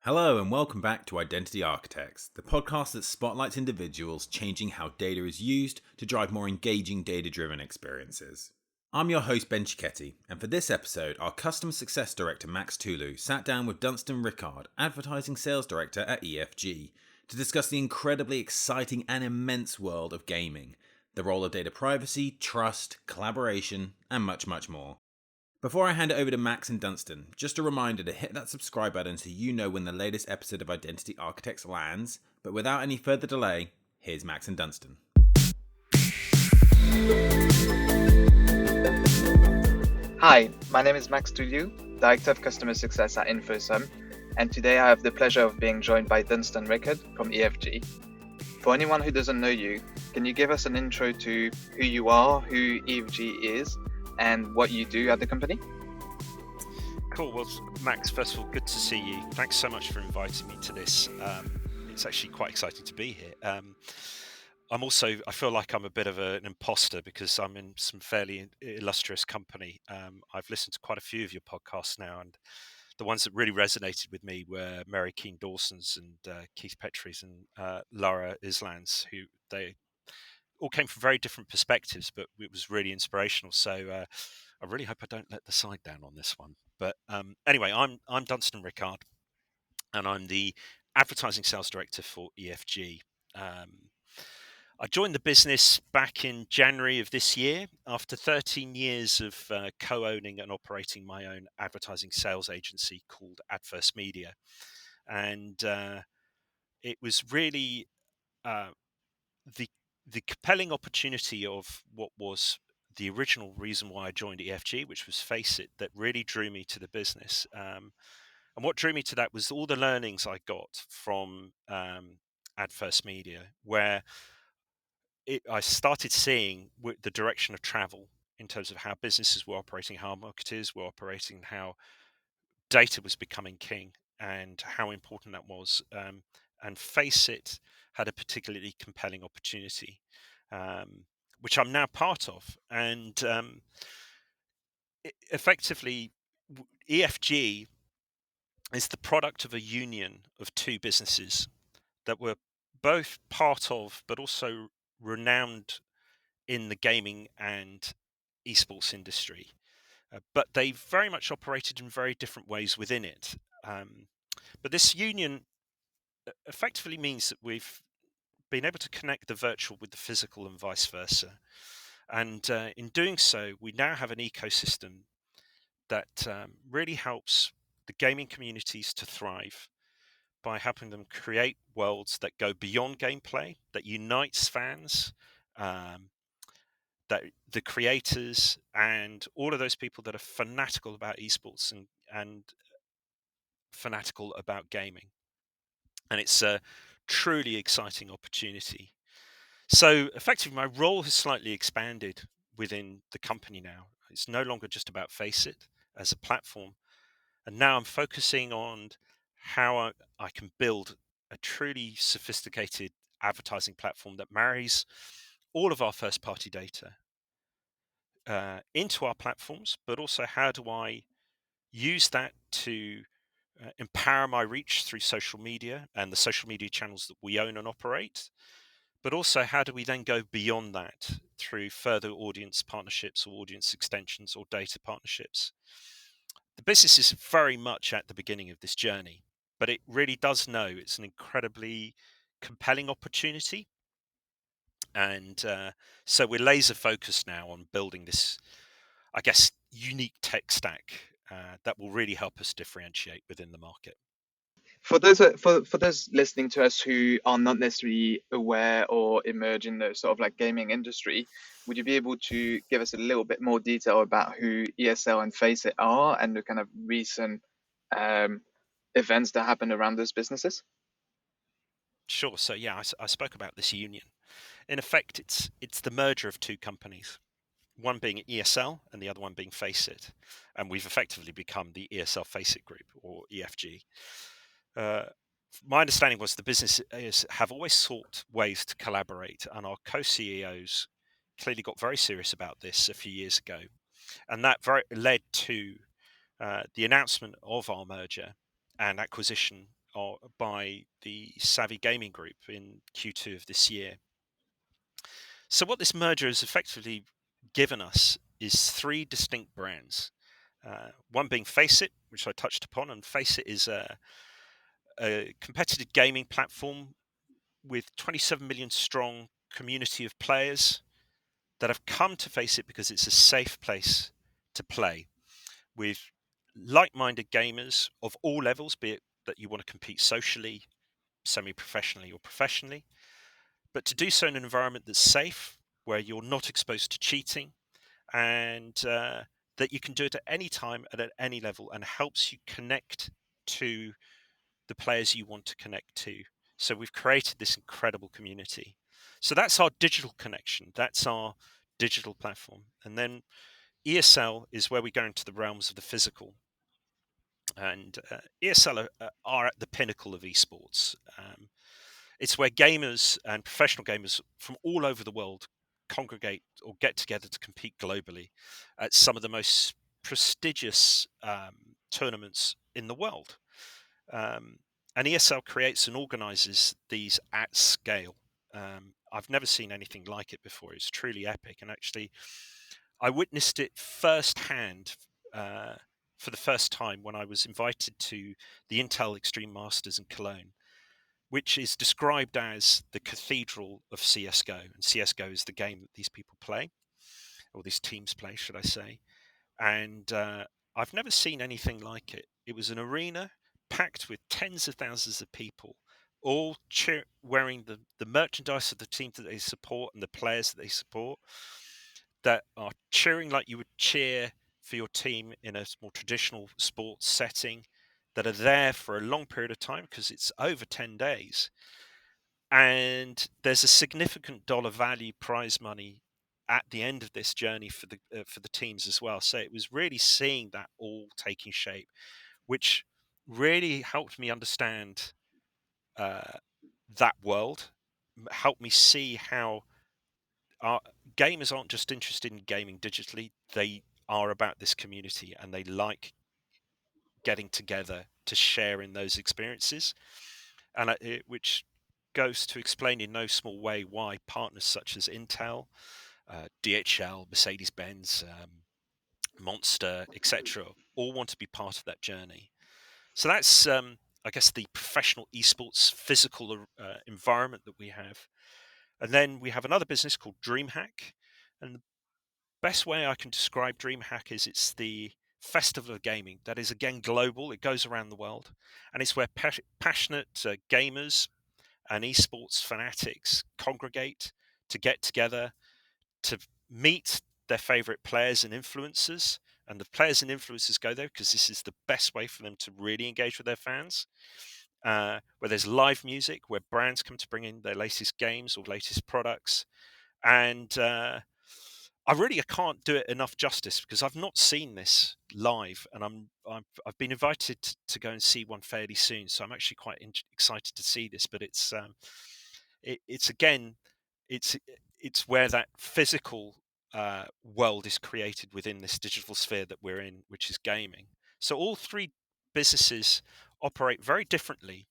Hello and welcome back to Identity Architects, the podcast that spotlights individuals changing how data is used to drive more engaging data-driven experiences. I'm your host Ben Cicchetti, and for this episode, our Customer Success Director Max Toulliou sat down with Dunstan Rickard, Advertising Sales Director at EFG, to discuss the incredibly exciting and immense world of gaming, the role of data privacy, trust, collaboration, and much, much more. Before I hand it over to Max and Dunstan, just a reminder to hit that subscribe button so you know when the latest episode of Identity Architects lands. But without any further delay, here's Max and Dunstan. Hi, my name is Max Toulliou, Director of Customer Success at InfoSum, and today I have the pleasure of being joined by Dunstan Rickard from EFG. For anyone who doesn't know you, can you give us an intro to who you are, who EFG is, and what you do at the company? Cool. Well, Max, first of all, good to see you. Thanks so much for inviting me to this. It's actually quite exciting to be here. I feel like I'm a bit of an imposter because I'm in some fairly illustrious company. I've listened to quite a few of your podcasts now, and the ones that really resonated with me were Mary Keane Dawson's and Keith Petrie's and Laura Island's, who they all came from very different perspectives, but it was really inspirational. So I really hope I don't let the side down on this one. But anyway, I'm Dunstan Rickard, and I'm the advertising sales director for EFG. I joined the business back in January of this year after 13 years of co-owning and operating my own advertising sales agency called Adverse Media, and it was really the compelling opportunity of what was the original reason why I joined EFG, which was FACEIT, that really drew me to the business. And what drew me to that was all the learnings I got from Adverse Media, where I started seeing the direction of travel in terms of how businesses were operating, how marketers were operating, how data was becoming king, and how important that was. And FACEIT had a particularly compelling opportunity, which I'm now part of. And effectively, EFG is the product of a union of two businesses that were both part of, but also renowned in the gaming and esports industry. But they very much operated in very different ways within it. But this union effectively means that we've been able to connect the virtual with the physical and vice versa. And in doing so, we now have an ecosystem that really helps the gaming communities to thrive by helping them create worlds that go beyond gameplay, that unites fans, that the creators and all of those people that are fanatical about esports and fanatical about gaming. And it's a truly exciting opportunity. So effectively, my role has slightly expanded within the company now. It's no longer just about FACEIT as a platform. And now I'm focusing on how I can build a truly sophisticated advertising platform that marries all of our first party data into our platforms, but also how do I use that to empower my reach through social media and the social media channels that we own and operate, but also how do we then go beyond that through further audience partnerships or audience extensions or data partnerships. The business is very much at the beginning of this journey, but it really does know it's an incredibly compelling opportunity. And so we're laser focused now on building this, I guess, unique tech stack that will really help us differentiate within the market. For those listening to us who are not necessarily aware or immersed in the sort of like gaming industry, would you be able to give us a little bit more detail about who ESL and FACEIT are and the kind of recent events that happened around those businesses? Sure. So yeah, I spoke about this union. In effect, it's the merger of two companies, one being ESL and the other one being FACEIT, and we've effectively become the ESL FACEIT Group, or EFG. My understanding was the businesses have always sought ways to collaborate, and our co-CEOs clearly got very serious about this a few years ago, and that led to the announcement of our merger and acquisition by the Savvy Gaming Group in Q2 of this year. So what this merger has effectively given us is 3 distinct brands. One being FACEIT, which I touched upon, and FACEIT is a competitive gaming platform with 27 million strong community of players that have come to FACEIT because it's a safe place to play with like-minded gamers of all levels, be it that you want to compete socially, semi-professionally or professionally, but to do so in an environment that's safe, where you're not exposed to cheating, and that you can do it at any time and at any level, and helps you connect to the players you want to connect to. So we've created this incredible community. So that's our digital connection. That's our digital platform. And then ESL is where we go into the realms of the physical. And ESL are at the pinnacle of esports. It's where gamers and professional gamers from all over the world congregate or get together to compete globally at some of the most prestigious tournaments in the world. And ESL creates and organizes these at scale. I've never seen anything like it before. It's truly epic. And actually, I witnessed it firsthand for the first time when I was invited to the Intel Extreme Masters in Cologne, which is described as the cathedral of CSGO. And CSGO is the game that these people play, or these teams play, should I say. And I've never seen anything like it. It was an arena packed with tens of thousands of people, all wearing the merchandise of the team that they support and the players that they support, that are cheering like you would cheer for your team in a more traditional sports setting, that are there for a long period of time because it's over 10 days. And there's a significant dollar value prize money at the end of this journey for the teams as well. So it was really seeing that all taking shape, which really helped me understand that world, helped me see how our gamers aren't just interested in gaming digitally, they are about this community and they like getting together to share in those experiences, and which goes to explain in no small way why partners such as Intel, DHL, Mercedes-Benz, Monster, etc., all want to be part of that journey. So that's, I guess, the professional esports physical environment that we have. And then we have another business called DreamHack. And the best way I can describe DreamHack is it's the festival of gaming that is, again, global. It goes around the world. And it's where passionate gamers and esports fanatics congregate to get together, to meet their favorite players and influencers. And the players and influencers go there because this is the best way for them to really engage with their fans. Where there's live music, where brands come to bring in their latest games or latest products. And I can't do it enough justice because I've not seen this live, and I've been invited to go and see one fairly soon. So I'm actually quite excited to see this. But it's again, it's where that physical world is created within this digital sphere that we're in, which is gaming. So all 3 businesses operate very differently,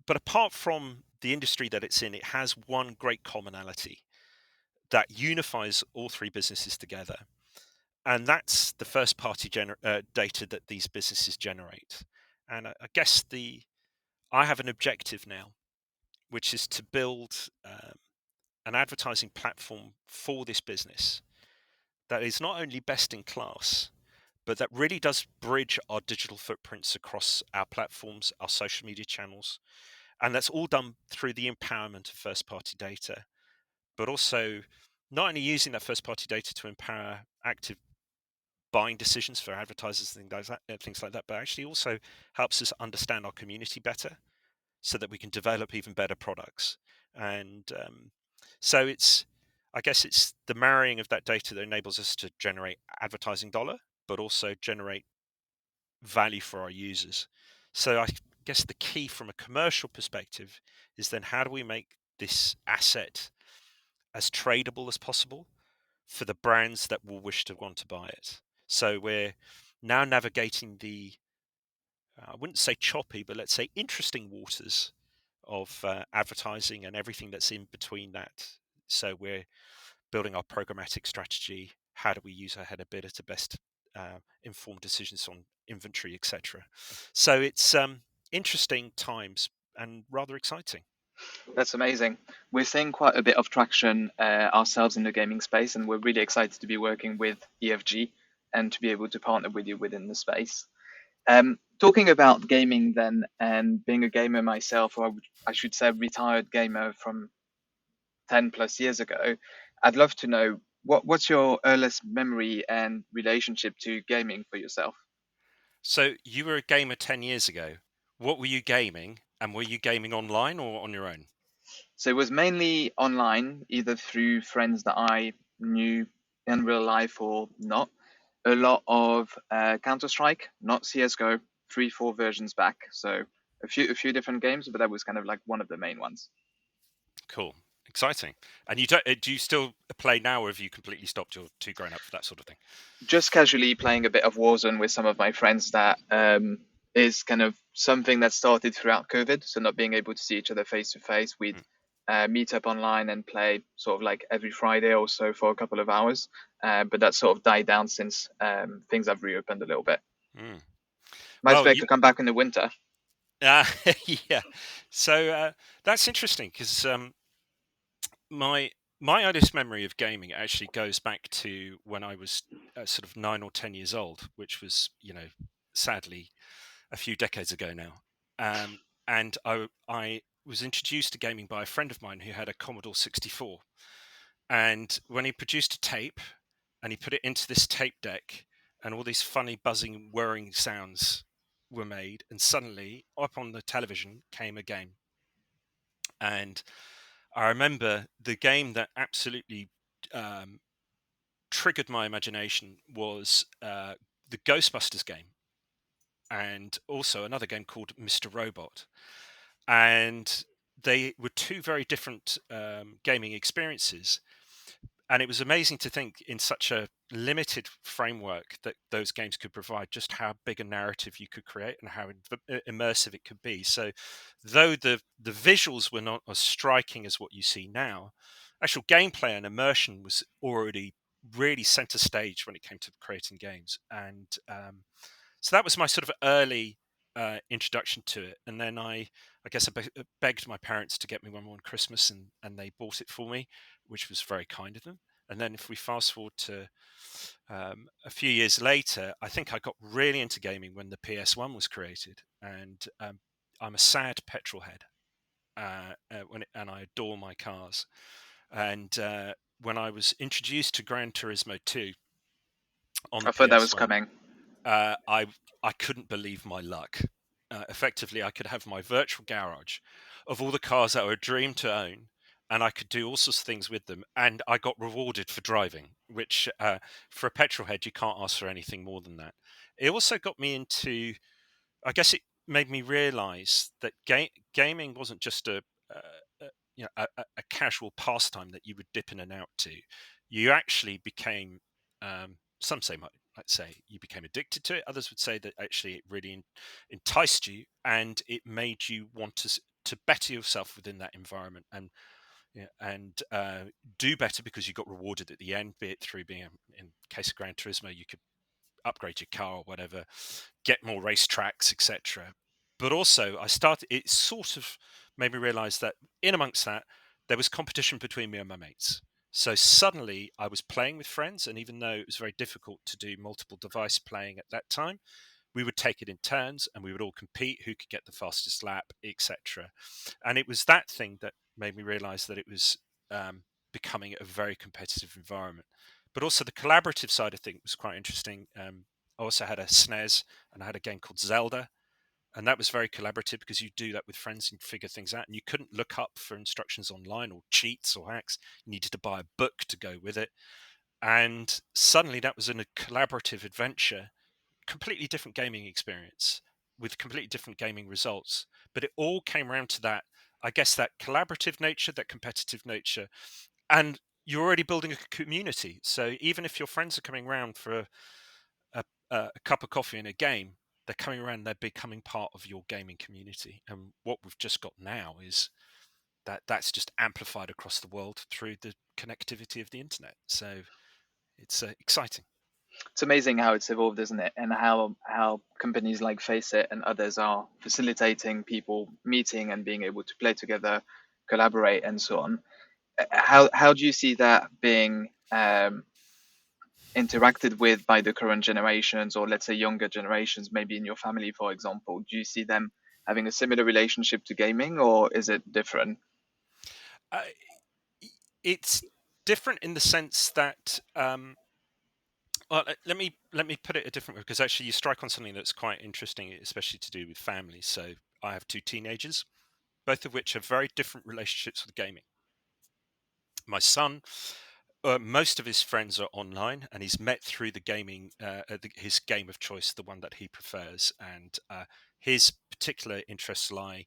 but apart from the industry that it's in, it has one great commonality that unifies all 3 businesses together, and that's the first party data that these businesses generate. And I guess I have an objective now, which is to build an advertising platform for this business that is not only best in class, but that really does bridge our digital footprints across our platforms, our social media channels. And that's all done through the empowerment of first party data, but also not only using that first party data to empower active buying decisions for advertisers and things like that, but actually also helps us understand our community better so that we can develop even better products. And so I guess it's the marrying of that data that enables us to generate advertising dollar, but also generate value for our users. So I guess the key from a commercial perspective is then how do we make this asset as tradable as possible for the brands that will wish to want to buy it. So we're now navigating the I wouldn't say choppy, but let's say interesting waters of advertising and everything that's in between that. So we're building our programmatic strategy. How do we use our header bidder to best inform decisions on inventory, etc. So it's interesting times and rather exciting. That's amazing. We're seeing quite a bit of traction ourselves in the gaming space, and we're really excited to be working with EFG and to be able to partner with you within the space. Talking about gaming then, and being a gamer myself, or I should say retired gamer from 10 plus years ago, I'd love to know what's your earliest memory and relationship to gaming for yourself? So you were a gamer 10 years ago. What were you gaming? And were you gaming online or on your own? So it was mainly online, either through friends that I knew in real life or not. A lot of Counter-Strike, not CS:GO, 3, 4 versions back. So a few different games, but that was kind of like one of the main ones. Cool. Exciting. And you don't, do you still play now, or have you completely stopped? You're too grown up for that sort of thing? Just casually playing a bit of Warzone with some of my friends. That is kind of something that started throughout COVID. So not being able to see each other face to face, we'd meet up online and play sort of like every Friday or so for a couple of hours. But that sort of died down since things have reopened a little bit. Might Well, expect to come back in the winter. yeah. So that's interesting because my earliest memory of gaming actually goes back to when I was sort of 9 or 10 years old, which was, sadly a few decades ago now. And I was introduced to gaming by a friend of mine who had a Commodore 64. And when he produced a tape and he put it into this tape deck, and all these funny buzzing, whirring sounds were made, and suddenly up on the television came a game. And I remember the game that absolutely triggered my imagination was the Ghostbusters game, and also another game called Mr. Robot. And they were two very different gaming experiences. And it was amazing to think in such a limited framework that those games could provide just how big a narrative you could create and how immersive it could be. So though the visuals were not as striking as what you see now, actual gameplay and immersion was already really center stage when it came to creating games. And so that was my sort of early introduction to it. And then I guess I begged my parents to get me one Christmas, and they bought it for me, which was very kind of them. And then if we fast forward to a few years later, I think I got really into gaming when the PS1 was created. And I'm a sad petrol head, and I adore my cars. And when I was introduced to Gran Turismo 2 on the I thought that was PS1, coming. I couldn't believe my luck. Effectively, I could have my virtual garage of all the cars that were a dream to own, and I could do all sorts of things with them. And I got rewarded for driving, which for a petrol head, you can't ask for anything more than that. It also got me into, I guess it made me realize that gaming wasn't just a casual pastime that you would dip in and out to. You actually became, some say might say you became addicted to it. Others would say that actually it really enticed you, and it made you want to better yourself within that environment, and do better because you got rewarded at the end, be it through being, in case of Gran Turismo, you could upgrade your car or whatever, get more racetracks, etc. But also, it sort of made me realize that in amongst that, there was competition between me and my mates. So suddenly I was playing with friends, and even though it was very difficult to do multiple device playing at that time, we would take it in turns and we would all compete who could get the fastest lap, etc. And it was that thing that made me realize that it was becoming a very competitive environment. But also the collaborative side of things was quite interesting. I also had a SNES, and I had a game called Zelda, and that was very collaborative because you do that with friends and figure things out, and you couldn't look up for instructions online or cheats or hacks. You needed to buy a book to go with it. And suddenly that was in a collaborative adventure, completely different gaming experience with completely different gaming results. But it all came around to that, I guess, that collaborative nature, that competitive nature, and you're already building a community. So even if your friends are coming around for a cup of coffee and a game, they're coming around, they're becoming part of your gaming community. And what we've just got now is that's just amplified across the world through the connectivity of the internet. So it's exciting. It's amazing how it's evolved, isn't it? And how companies like FACEIT and others are facilitating people meeting and being able to play together, collaborate, and so on. How do you see that being interacted with by the current generations, or let's say younger generations, maybe in your family, for example? Do you see them having a similar relationship to gaming, or is it different? It's different in the sense that well, let me put it a different way, because actually you strike on something that's quite interesting, especially to do with families. So I have two teenagers, both of which have very different relationships with gaming. My son, most of his friends are online, and he's met through the gaming, his game of choice, the one that he prefers, and his particular interests lie,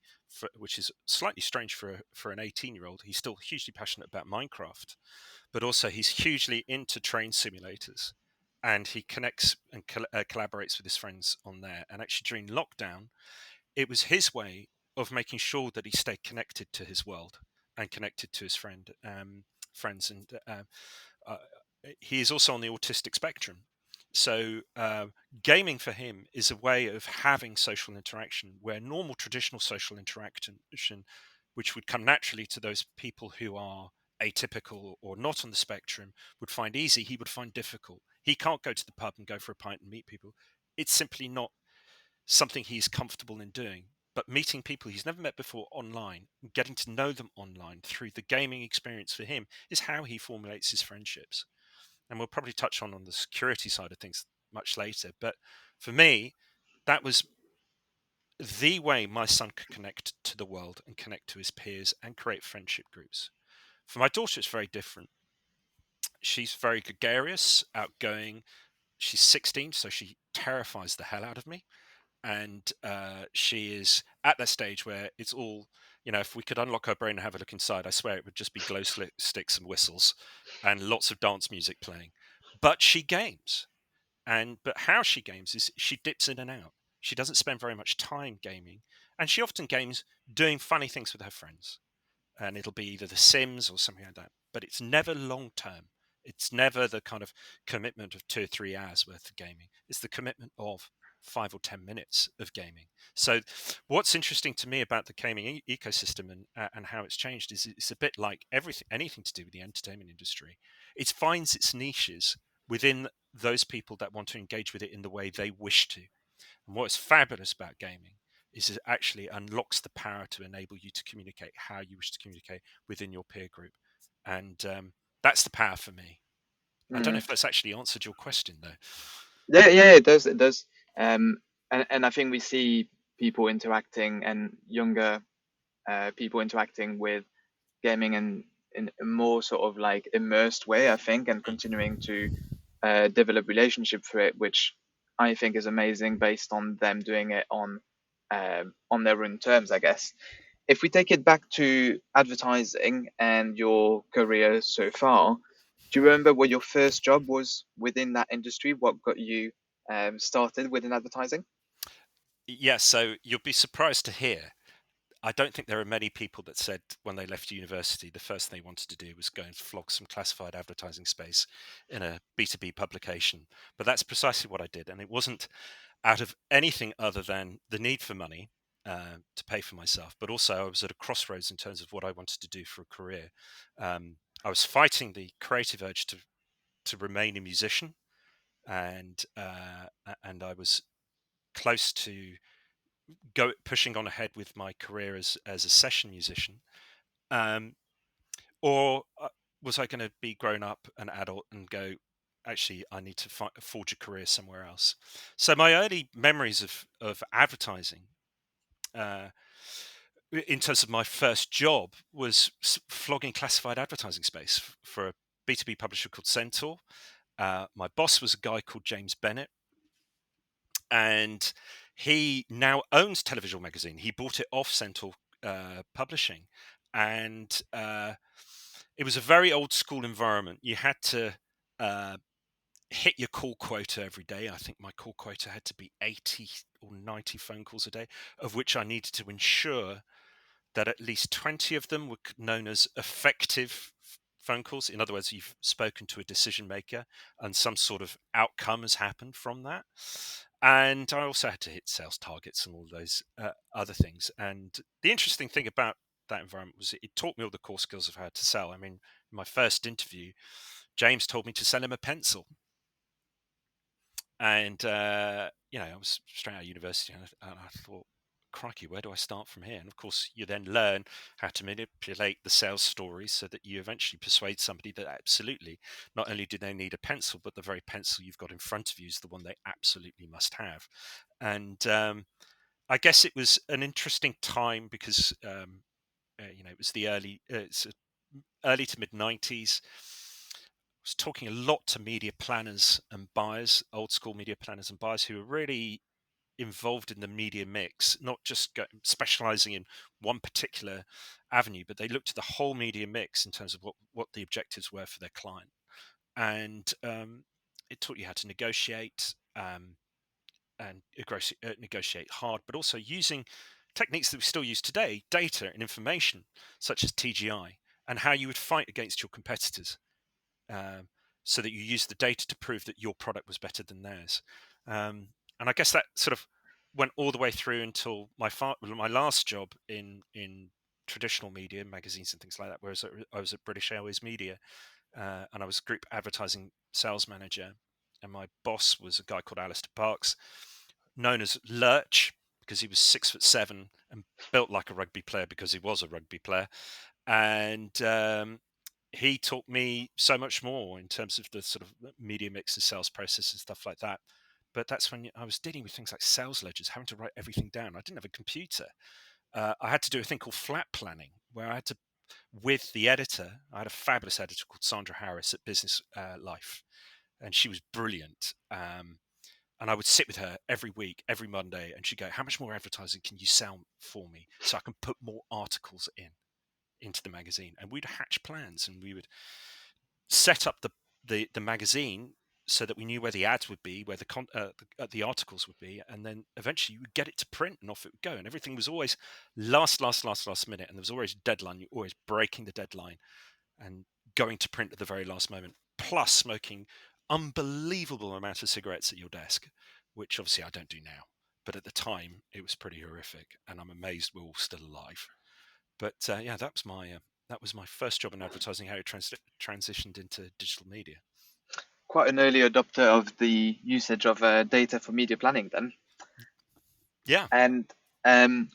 which is slightly strange for an 18-year-old. He's still hugely passionate about Minecraft, but also he's hugely into train simulators, and he connects and collaborates with his friends on there. And actually, during lockdown, it was his way of making sure that he stayed connected to his world and connected to his friends. And uh, he is also on the autistic spectrum. So gaming for him is a way of having social interaction, where normal traditional social interaction, which would come naturally to those people who are atypical or not on the spectrum, would find easy, he would find difficult. He can't go to the pub and go for a pint and meet people. It's simply not something he's comfortable in doing. But meeting people he's never met before online, getting to know them online through the gaming experience for him, is how he formulates his friendships. And we'll probably touch on the security side of things much later. But for me, that was the way my son could connect to the world and connect to his peers and create friendship groups. For my daughter, it's very different. She's very gregarious, outgoing. She's 16, so she terrifies the hell out of me. And she is at that stage where it's all, if we could unlock her brain and have a look inside, I swear it would just be glow sticks and whistles and lots of dance music playing. But she games. But how she games is she dips in and out. She doesn't spend very much time gaming, and she often games doing funny things with her friends. And it'll be either The Sims or something like that. But it's never long term. It's never the kind of commitment of 2 or 3 hours worth of gaming. It's the commitment of 5 or 10 minutes of gaming. So what's interesting to me about the gaming ecosystem and how it's changed is it's a bit like anything to do with the entertainment industry. It finds its niches within those people that want to engage with it in the way they wish to. And what's fabulous about gaming is it actually unlocks the power to enable you to communicate how you wish to communicate within your peer group. And that's the power for me. I don't know if that's actually answered your question, though. Yeah, it does. It does. And I think we see people interacting, and younger people interacting with gaming in a more sort of like immersed way, I think, and continuing to develop relationship for it, which I think is amazing based on them doing it on their own terms, I guess. If we take it back to advertising and your career so far, do you remember what your first job was within that industry? What got you started within advertising? Yeah, so you'll be surprised to hear. I don't think there are many people that said when they left university, the first thing they wanted to do was go and flog some classified advertising space in a B2B publication. But that's precisely what I did. And it wasn't out of anything other than the need for money to pay for myself. But also I was at a crossroads in terms of what I wanted to do for a career. I was fighting the creative urge to remain a musician. And I was close to pushing on ahead with my career as a session musician, or was I going to be grown up, an adult, and go, actually, I need to forge a career somewhere else? So my early memories of advertising, in terms of my first job, was flogging classified advertising space for a B2B publisher called Centaur. My boss was a guy called James Bennett, and he now owns Television Magazine. He bought it off Centaur Publishing, and it was a very old school environment. You had to hit your call quota every day. I think my call quota had to be 80 or 90 phone calls a day, of which I needed to ensure that at least 20 of them were known as effective phone calls. In other words, you've spoken to a decision maker and some sort of outcome has happened from that. And I also had to hit sales targets and all those other things. And the interesting thing about that environment was it taught me all the core skills of how to sell. I mean, in my first interview, James told me to sell him a pencil. And, I was straight out of university and I thought, crikey, where do I start from here? And of course, you then learn how to manipulate the sales stories so that you eventually persuade somebody that absolutely, not only do they need a pencil, but the very pencil you've got in front of you is the one they absolutely must have. And I guess it was an interesting time because, it was the early to mid 90s. I was talking a lot to media planners and buyers, old school media planners and buyers who were really involved in the media mix, not just specializing in one particular avenue, but they looked at the whole media mix in terms of what the objectives were for their client. And it taught you how to negotiate and negotiate hard, but also using techniques that we still use today, data and information, such as TGI, and how you would fight against your competitors. So that you use the data to prove that your product was better than theirs. And I guess that sort of went all the way through until my last job in traditional media, magazines and things like that, whereas I was at British Airways Media, and I was group advertising sales manager. And my boss was a guy called Alistair Parks, known as Lurch, because he was 6'7" and built like a rugby player because he was a rugby player. And he taught me so much more in terms of the sort of media mix and sales process and stuff like that. But that's when I was dealing with things like sales ledgers, having to write everything down. I didn't have a computer. I had to do a thing called flat planning, where I had to, with the editor, I had a fabulous editor called Sandra Harris at Business Life, and she was brilliant. And I would sit with her every week, every Monday, and she'd go, "How much more advertising can you sell for me so I can put more articles into the magazine?" And we'd hatch plans, and we would set up the magazine so that we knew where the ads would be, where the articles would be, and then eventually you would get it to print and off it would go. And everything was always last minute, and there was always a deadline. You're always breaking the deadline and going to print at the very last moment, plus smoking unbelievable amount of cigarettes at your desk, which obviously I don't do now. But at the time, it was pretty horrific, and I'm amazed we're all still alive. But that was my first job in advertising, how it transitioned into digital media. Quite an early adopter of the usage of data for media planning then. Yeah. And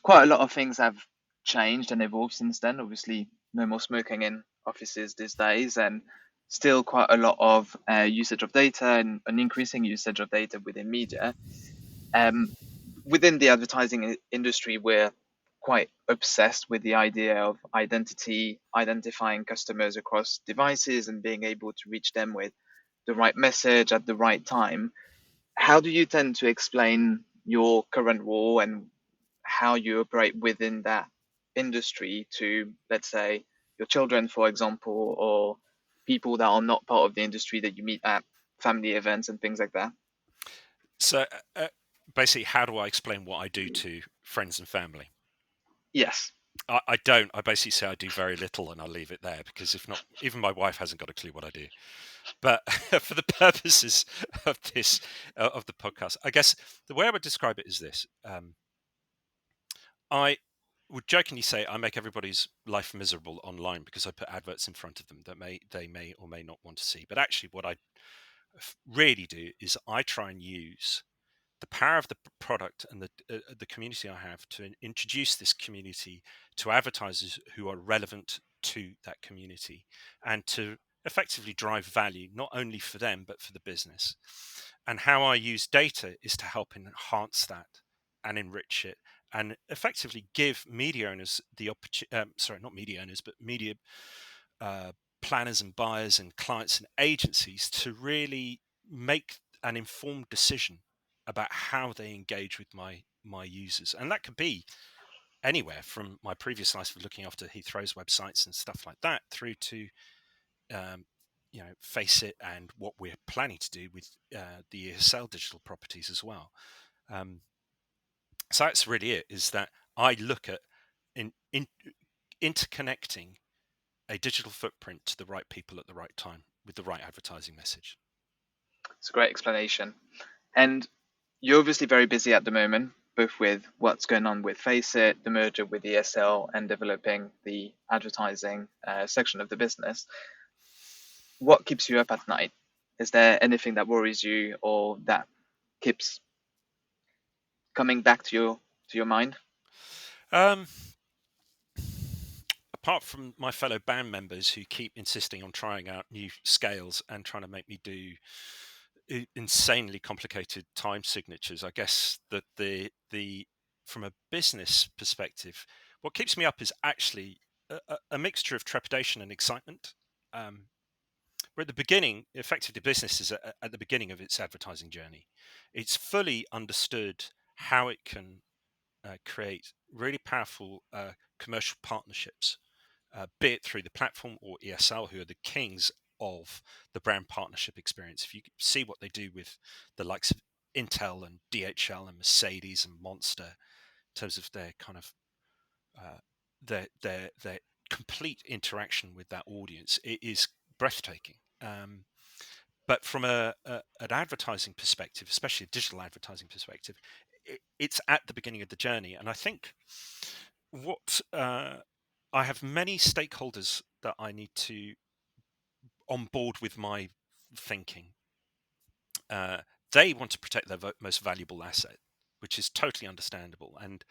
quite a lot of things have changed and evolved since then. Obviously, no more smoking in offices these days, and still quite a lot of usage of data and an increasing usage of data within media. Within the advertising industry, we're quite obsessed with the idea of identifying customers across devices and being able to reach them with the right message at the right time. How do you tend to explain your current role and how you operate within that industry to, let's say, your children, for example, or people that are not part of the industry that you meet at family events and things like that? So basically, how do I explain what I do to friends and family? Yes. I don't. I basically say I do very little and I leave it there, because if not, even my wife hasn't got a clue what I do. But for the purposes of this, of the podcast, I guess the way I would describe it is this. I would jokingly say I make everybody's life miserable online because I put adverts in front of them that they may or may not want to see. But actually, what I really do is I try and use the power of the product and the community I have to introduce this community to advertisers who are relevant to that community, and to effectively drive value not only for them but for the business. And how I use data is to help enhance that and enrich it, and effectively give media owners the opportunity. Not media owners, but media planners and buyers and clients and agencies to really make an informed decision about how they engage with my users. And that could be anywhere from my previous life of looking after Heathrow's websites and stuff like that, through to FACEIT and what we're planning to do with the ESL digital properties as well. So that's really it, is that I look at interconnecting a digital footprint to the right people at the right time with the right advertising message. It's a great explanation. And you're obviously very busy at the moment, both with what's going on with FACEIT, the merger with ESL, and developing the advertising section of the business. What keeps you up at night? Is there anything that worries you or that keeps coming back to your mind? Apart from my fellow band members who keep insisting on trying out new scales and trying to make me do insanely complicated time signatures, I guess that the from a business perspective, what keeps me up is actually a mixture of trepidation and excitement. We're at the beginning. Effectively, business is at the beginning of its advertising journey. It's fully understood how it can create really powerful commercial partnerships, be it through the platform or ESL, who are the kings of the brand partnership experience. If you see what they do with the likes of Intel and DHL and Mercedes and Monster, in terms of their kind of their complete interaction with that audience, it is breathtaking. But from an advertising perspective, especially a digital advertising perspective, it's at the beginning of the journey. And I think what I have many stakeholders that I need to on board with my thinking. They want to protect their most valuable asset, which is totally understandable. And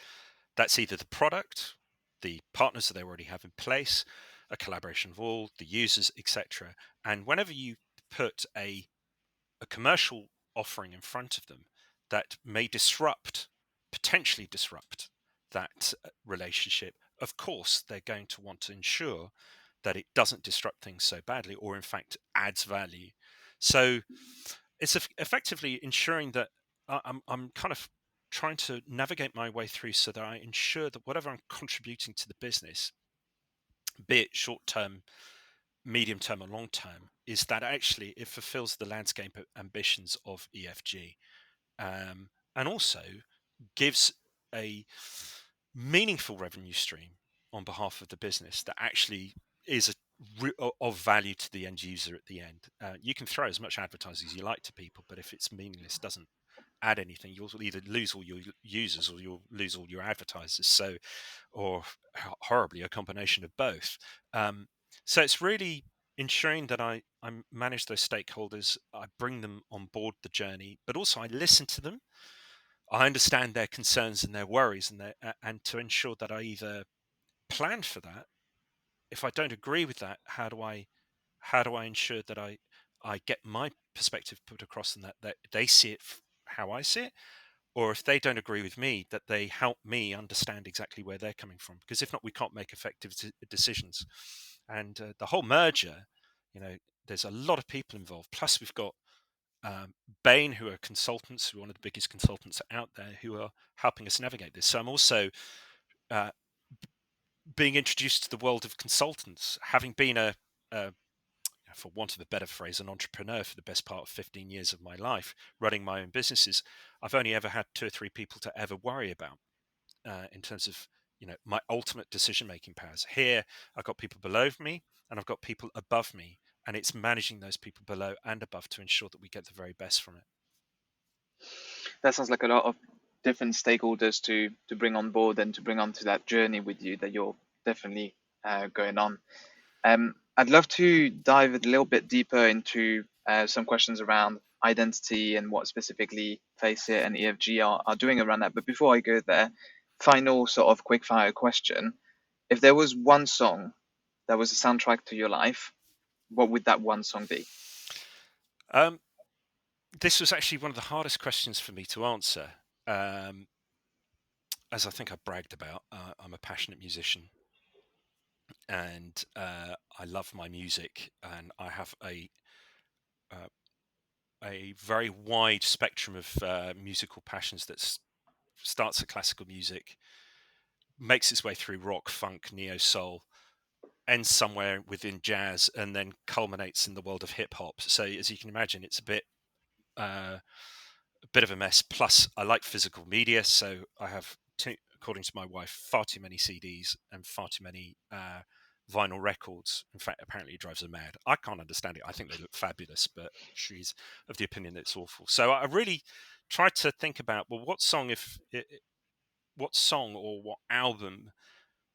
that's either the product, the partners that they already have in place, a collaboration of all, the users, etc. And whenever you put a commercial offering in front of them that may potentially disrupt that relationship, of course, they're going to want to ensure that it doesn't disrupt things so badly, or in fact adds value. So it's effectively ensuring that I'm kind of trying to navigate my way through so that I ensure that whatever I'm contributing to the business, be it short term, medium term, or long term, is that actually it fulfills the landscape ambitions of EFG, and also gives a meaningful revenue stream on behalf of the business that actually is of value to the end user at the end. You can throw as much advertising as you like to people, but if it's meaningless, doesn't add anything, you'll either lose all your users or you'll lose all your advertisers. So, or horribly, a combination of both. So it's really ensuring that I manage those stakeholders, I bring them on board the journey, but also I listen to them. I understand their concerns and their worries, and to ensure that I either plan for that. If I don't agree with that, how do I ensure that I get my perspective put across, and that they see it how I see it, or if they don't agree with me, that they help me understand exactly where they're coming from. Because if not, we can't make effective decisions. And the whole merger, there's a lot of people involved. Plus, we've got Bain, who are consultants, who are one of the biggest consultants out there, who are helping us navigate this. So I'm also being introduced to the world of consultants, having been for want of a better phrase, an entrepreneur for the best part of 15 years of my life, running my own businesses. I've only ever had 2 or 3 people to ever worry about in terms of my ultimate decision-making powers. Here, I've got people below me and I've got people above me, and it's managing those people below and above to ensure that we get the very best from it. That sounds like a lot of different stakeholders to bring on board and to bring onto that journey with you that you're definitely going on. I'd love to dive a little bit deeper into some questions around identity and what specifically FACEIT and EFG are doing around that. But before I go there, final sort of quickfire question. If there was one song that was a soundtrack to your life, what would that one song be? This was actually one of the hardest questions for me to answer. As I think I bragged about, I'm a passionate musician, and I love my music, and I have a very wide spectrum of musical passions that starts at classical music, makes its way through rock, funk, neo soul, ends somewhere within jazz and then culminates in the world of hip hop. So as you can imagine, it's a bit of a mess. Plus, I like physical media, so I have, according to my wife, far too many CDs and far too many vinyl records. In fact, apparently it drives her mad. I can't understand it. I think they look fabulous, but she's of the opinion that it's awful. So I really tried to think about, well, what song or what album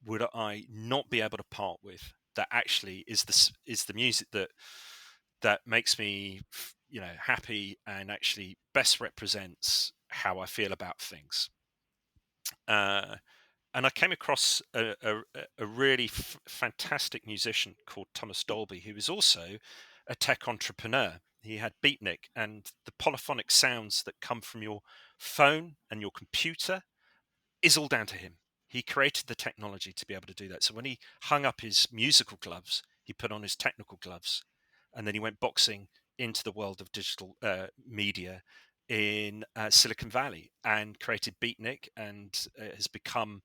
would I not be able to part with, that actually is the music that makes me, happy and actually best represents how I feel about things. And I came across a really fantastic musician called Thomas Dolby, who is also a tech entrepreneur. He had Beatnik, and the polyphonic sounds that come from your phone and your computer is all down to him. He created the technology to be able to do that. So when he hung up his musical gloves, he put on his technical gloves, and then he went boxing into the world of digital media in Silicon Valley and created Beatnik, and has become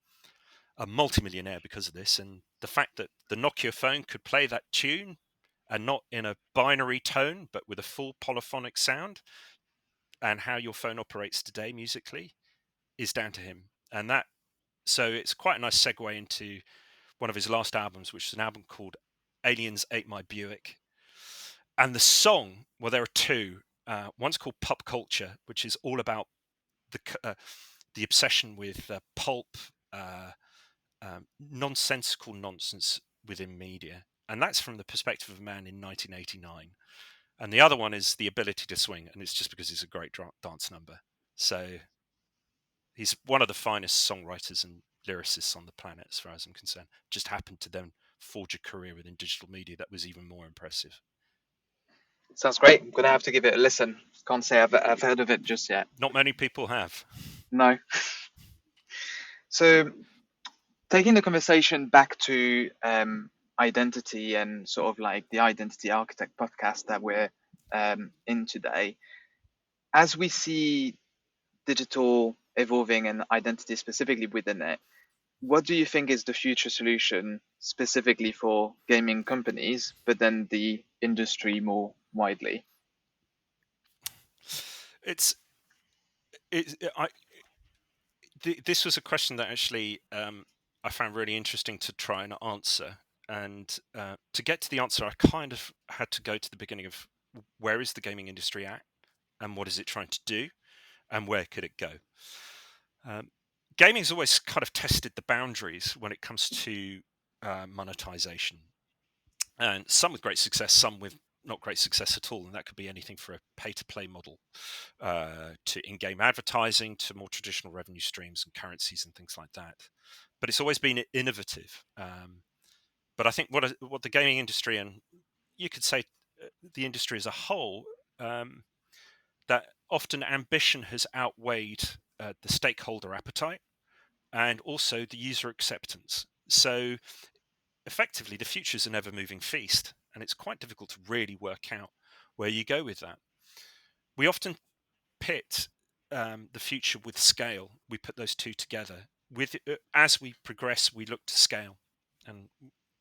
a multimillionaire because of this. And the fact that the Nokia phone could play that tune, and not in a binary tone, but with a full polyphonic sound, and how your phone operates today musically, is down to him. And so it's quite a nice segue into one of his last albums, which is an album called Aliens Ate My Buick. And the song, well, there are two. One's called Pop Culture, which is all about the obsession with pulp, nonsensical nonsense within media. And that's from the perspective of a man in 1989. And the other one is The Ability to Swing, and it's just because it's a great dance number. So he's one of the finest songwriters and lyricists on the planet, as far as I'm concerned. Just happened to then forge a career within digital media that was even more impressive. Sounds great. I'm gonna have to give it a listen. Can't say I've heard of it just yet. Not many people have. No. So, taking the conversation back to identity and sort of like the Identity Architect podcast that we're in today, as we see digital evolving and identity specifically within it, what do you think is the future solution specifically for gaming companies, but then the industry more widely? This was a question that actually I found really interesting to try and answer. And to get to the answer, I kind of had to go to the beginning of where is the gaming industry at, and what is it trying to do, and where could it go? Gaming's always kind of tested the boundaries when it comes to monetization, and some with great success, some with not great success at all. And that could be anything for a pay-to-play model to in-game advertising, to more traditional revenue streams and currencies and things like that. But it's always been innovative. But I think what the gaming industry, and you could say the industry as a whole, that often ambition has outweighed the stakeholder appetite and also the user acceptance. So effectively, the future is an ever-moving feast, and it's quite difficult to really work out where you go with that. We often pit the future with scale. We put those two together. As we progress, we look to scale, and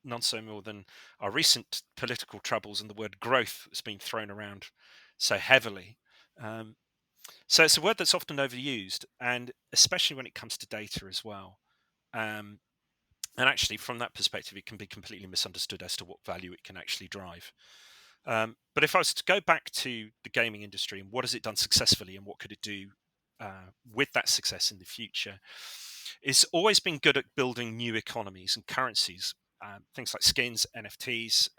none so more than our recent political troubles and the word growth has been thrown around so heavily. So it's a word that's often overused, and especially when it comes to data as well. And actually, from that perspective, it can be completely misunderstood as to what value it can actually drive. But if I was to go back to the gaming industry and what has it done successfully and what could it do with that success in the future, it's always been good at building new economies and currencies, things like skins, NFTs,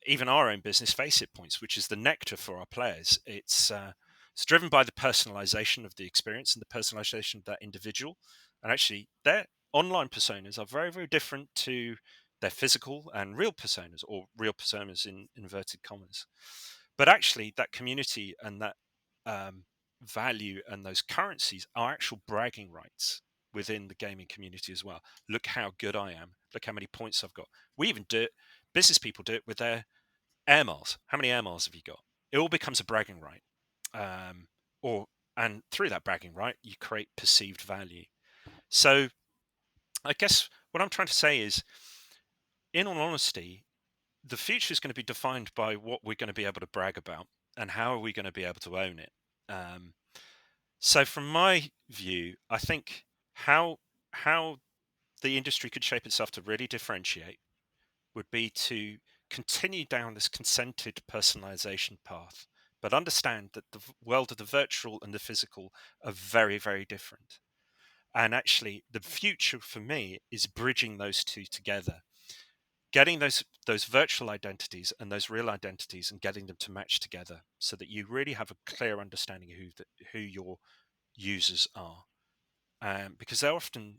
even our own business, FACEIT points, which is the nectar for our players. It's driven by the personalization of the experience and the personalization of that individual. And actually, their online personas are very, very different to their physical and real personas, or real personas in inverted commas. But actually, that community and that value and those currencies are actual bragging rights within the gaming community as well. Look how good I am. Look how many points I've got. We even do it. Business people do it with their air miles. How many air miles have you got? It all becomes a bragging right. And through that bragging right, you create perceived value. So I guess what I'm trying to say is in all honesty, the future is going to be defined by what we're going to be able to brag about and how are we going to be able to own it. So from my view, I think how the industry could shape itself to really differentiate would be to continue down this consented personalization path, but understand that the world of the virtual and the physical are very, very different. And actually, the future for me is bridging those two together, getting those virtual identities and those real identities and getting them to match together so that you really have a clear understanding of who your users are. Because they're often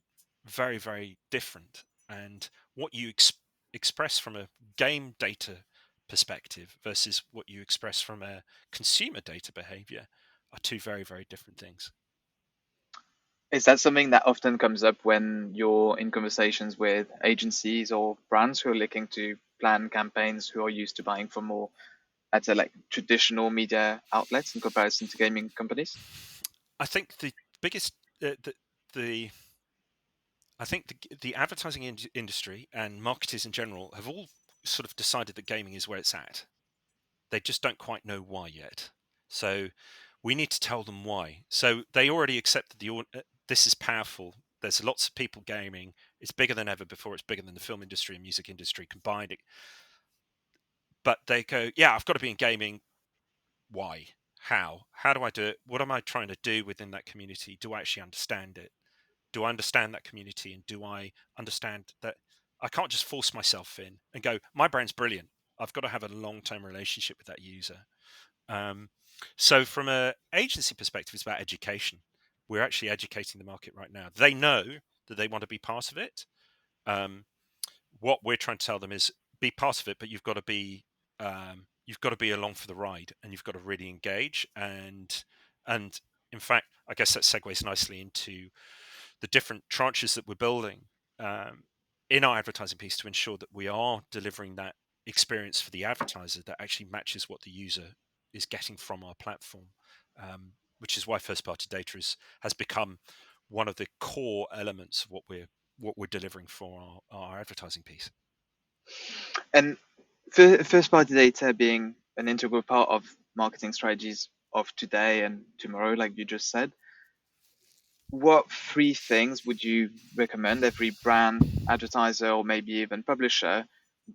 very, very different. And what you express from a game data perspective versus what you express from a consumer data behavior are two very, very different things. Is that something that often comes up when you're in conversations with agencies or brands who are looking to plan campaigns, who are used to buying from more, I'd say, like traditional media outlets in comparison to gaming companies? I think the biggest the I think the advertising industry and marketers in general have all sort of decided that gaming is where it's at. They just don't quite know why yet. So we need to tell them why. So they already accept that this is powerful. There's lots of people gaming. It's bigger than ever before. It's bigger than the film industry and music industry combined. But they go, yeah, I've got to be in gaming. Why? How? How do I do it? What am I trying to do within that community? Do I actually understand it? Do I understand that community? And do I understand that I can't just force myself in and go, my brand's brilliant. I've got to have a long-term relationship with that user. So from an agency perspective, it's about education. We're actually educating the market right now. They know that they want to be part of it. What we're trying to tell them is be part of it, but you've got to be along for the ride, and you've got to really engage. And in fact, I guess that segues nicely into the different tranches that we're building in our advertising piece to ensure that we are delivering that experience for the advertiser that actually matches what the user is getting from our platform, which is why first-party data has become one of the core elements of what we're delivering for our advertising piece. And first-party data being an integral part of marketing strategies of today and tomorrow, like you just said, what 3 things would you recommend every brand, advertiser, or maybe even publisher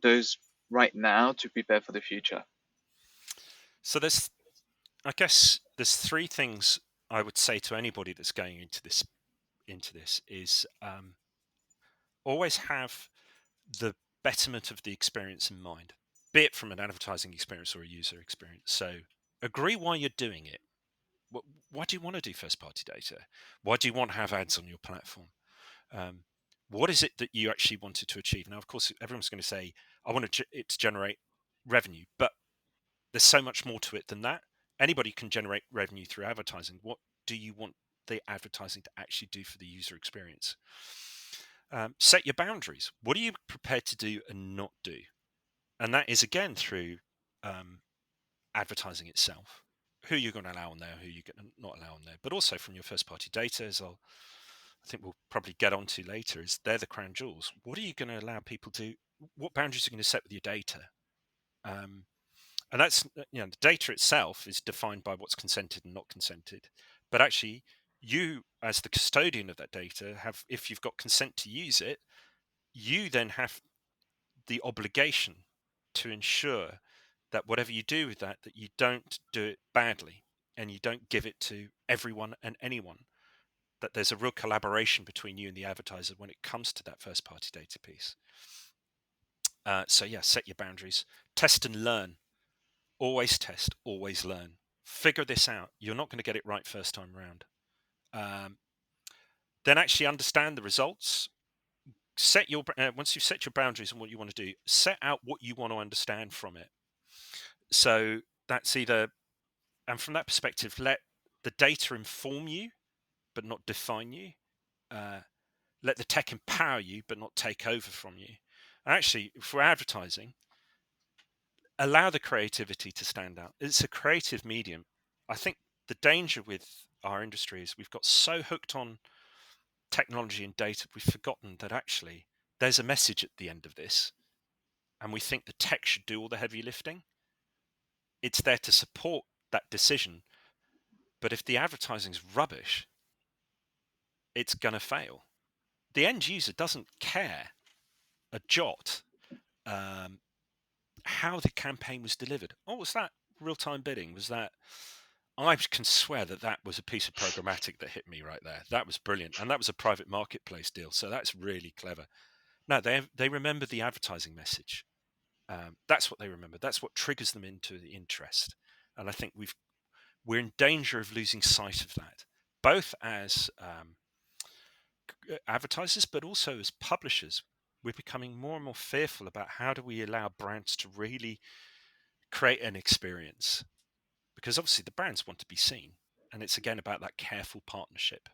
does right now to prepare for the future? So I guess there's 3 things I would say to anybody that's going into this is always have the betterment of the experience in mind, be it from an advertising experience or a user experience. So agree why you're doing it. Why do you want to do first party data? Why do you want to have ads on your platform? What is it that you actually wanted to achieve? Now, of course, everyone's going to say, I want it to generate revenue, but there's so much more to it than that. Anybody can generate revenue through advertising. What do you want the advertising to actually do for the user experience? Set your boundaries. What are you prepared to do and not do? And that is, again, through advertising itself. Who you're going to allow on there, who you're going to not allow on there. But also from your first-party data, as I think we'll probably get onto later, is they're the crown jewels. What are you going to allow people to? What boundaries are you going to set with your data? And that's, the data itself is defined by what's consented and not consented. But actually, you, as the custodian of that data, if you've got consent to use it, you then have the obligation to ensure that whatever you do with that you don't do it badly and you don't give it to everyone and anyone, that there's a real collaboration between you and the advertiser when it comes to that first party data piece. So yeah, set your boundaries, test and learn. Always test, always learn. Figure this out. You're not going to get it right first time around. Then actually understand the results. Once you've set your boundaries and what you want to do, set out what you want to understand from it. So that's either, and from that perspective, let the data inform you, but not define you. Let the tech empower you, but not take over from you. And actually, for advertising, allow the creativity to stand out. It's a creative medium. I think the danger with our industry is we've got so hooked on technology and data, we've forgotten that actually there's a message at the end of this. and we think the tech should do all the heavy lifting. It's there to support that decision. But if the advertising's rubbish, it's going to fail. The end user doesn't care a jot how the campaign was delivered. Oh, was that real-time bidding? Was that... I can swear that was a piece of programmatic that hit me right there. That was brilliant. And that was a private marketplace deal. So that's really clever. No, they remember the advertising message. That's what they remember. That's what triggers them into the interest. And I think we're in danger of losing sight of that, both as advertisers, but also as publishers. We're becoming more and more fearful about how do we allow brands to really create an experience, because obviously the brands want to be seen, and it's again about that careful partnership,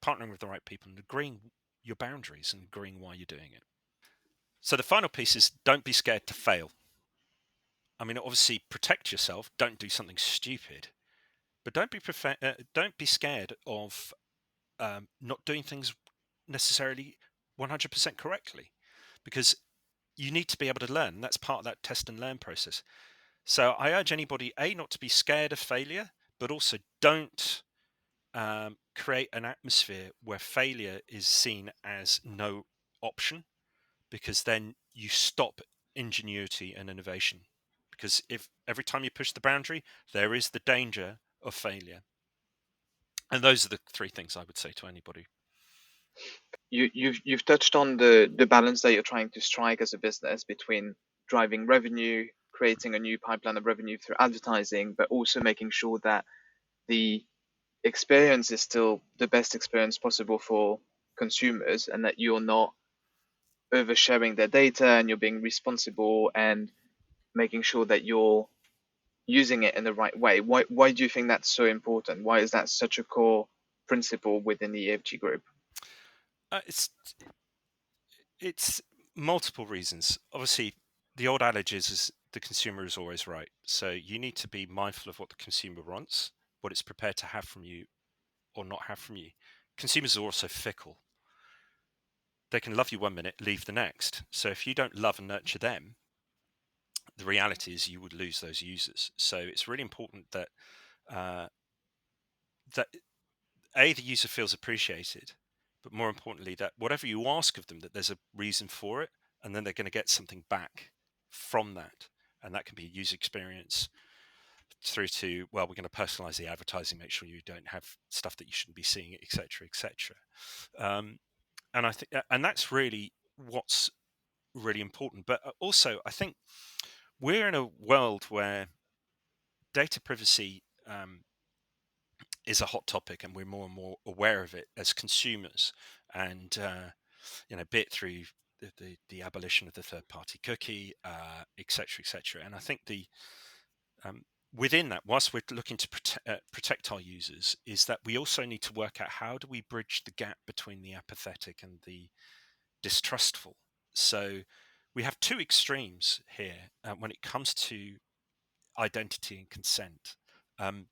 partnering with the right people and agreeing your boundaries and agreeing why you're doing it. So the final piece is don't be scared to fail. I mean, obviously protect yourself, don't do something stupid, but don't be scared of not doing things necessarily 100% correctly, because you need to be able to learn. That's part of that test and learn process. So I urge anybody, not to be scared of failure, but also don't create an atmosphere where failure is seen as no option, because then you stop ingenuity and innovation. Because if every time you push the boundary, there is the danger of failure. And those are the three things I would say to anybody. You've touched on the balance that you're trying to strike as a business between driving revenue, creating a new pipeline of revenue through advertising, but also making sure that the experience is still the best experience possible for consumers, and that you're not oversharing their data, and you're being responsible and making sure that you're using it in the right way. Why do you think that's so important? Why is that such a core principle within the EFG group? It's multiple reasons. Obviously, the old adage is the consumer is always right. So you need to be mindful of what the consumer wants, what it's prepared to have from you or not have from you. Consumers are also fickle. They can love you one minute, leave the next. So if you don't love and nurture them, the reality is you would lose those users. So it's really important that that the user feels appreciated, but more importantly, that whatever you ask of them, that there's a reason for it, and then they're going to get something back from that. And that can be a user experience through to, well, we're going to personalize the advertising, make sure you don't have stuff that you shouldn't be seeing, et cetera, et cetera. And I think, and that's really what's really important. But also, I think we're in a world where data privacy is a hot topic, and we're more and more aware of it as consumers. And be it through the abolition of the third-party cookie, et cetera, et cetera. And I think within that, whilst we're looking to protect our users, is that we also need to work out how do we bridge the gap between the apathetic and the distrustful. So we have two extremes here when it comes to identity and consent. On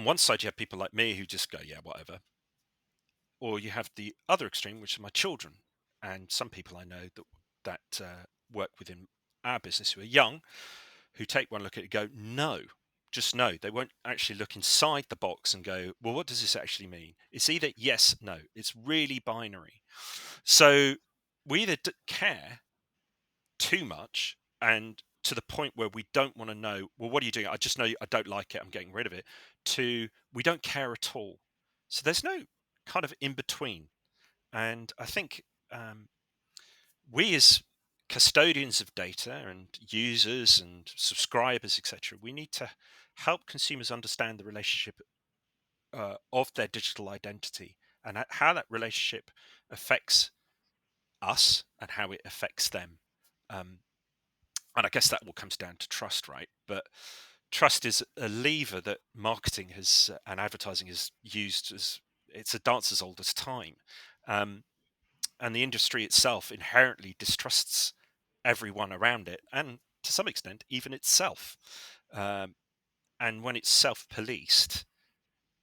one side, you have people like me who just go, yeah, whatever. Or you have the other extreme, which are my children, and some people I know that work within our business who are young, who take one look at it and go, no, just no. They won't actually look inside the box and go, well, what does this actually mean? It's either yes, no. It's really binary. So we either care too much and to the point where we don't want to know, well, what are you doing? I just know I don't like it, I'm getting rid of it, to we don't care at all. So there's no kind of in between. And I think we as custodians of data and users and subscribers, etc., we need to help consumers understand the relationship of their digital identity and how that relationship affects us and how it affects them. And I guess that all comes down to trust, right? But trust is a lever that marketing has and advertising has used as it's a dance as old as time. And the industry itself inherently distrusts everyone around it, and to some extent, even itself. And when it's self-policed,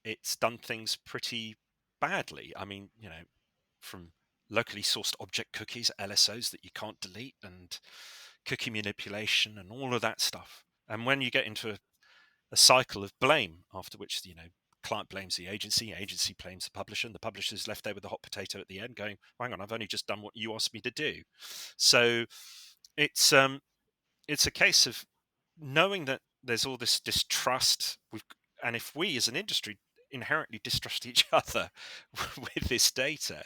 it's done things pretty badly. I mean, from locally sourced object cookies, LSOs, that you can't delete, and cookie manipulation and all of that stuff. And when you get into a cycle of blame, after which, client blames the agency blames the publisher, and the publisher's left there with the hot potato at the end going, hang on, I've only just done what you asked me to do. So it's a case of knowing that there's all this distrust, and if we as an industry inherently distrust each other with this data,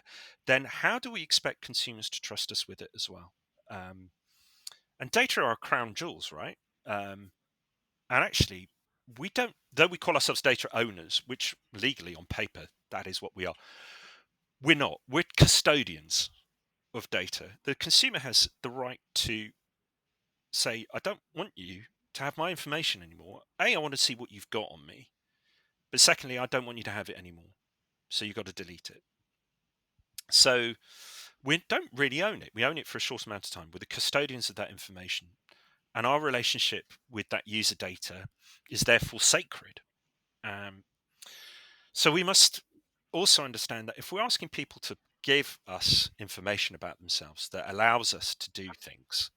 then how do we expect consumers to trust us with it as well? And data are crown jewels, right? And actually, we don't, though we call ourselves data owners, which legally on paper, that is what we are, we're not. We're custodians of data. The consumer has the right to say, I don't want you to have my information anymore. I want to see what you've got on me. But secondly, I don't want you to have it anymore. So you've got to delete it. So we don't really own it. We own it for a short amount of time. We're the custodians of that information. And our relationship with that user data is therefore sacred. So we must also understand that if we're asking people to give us information about themselves that allows us to do things,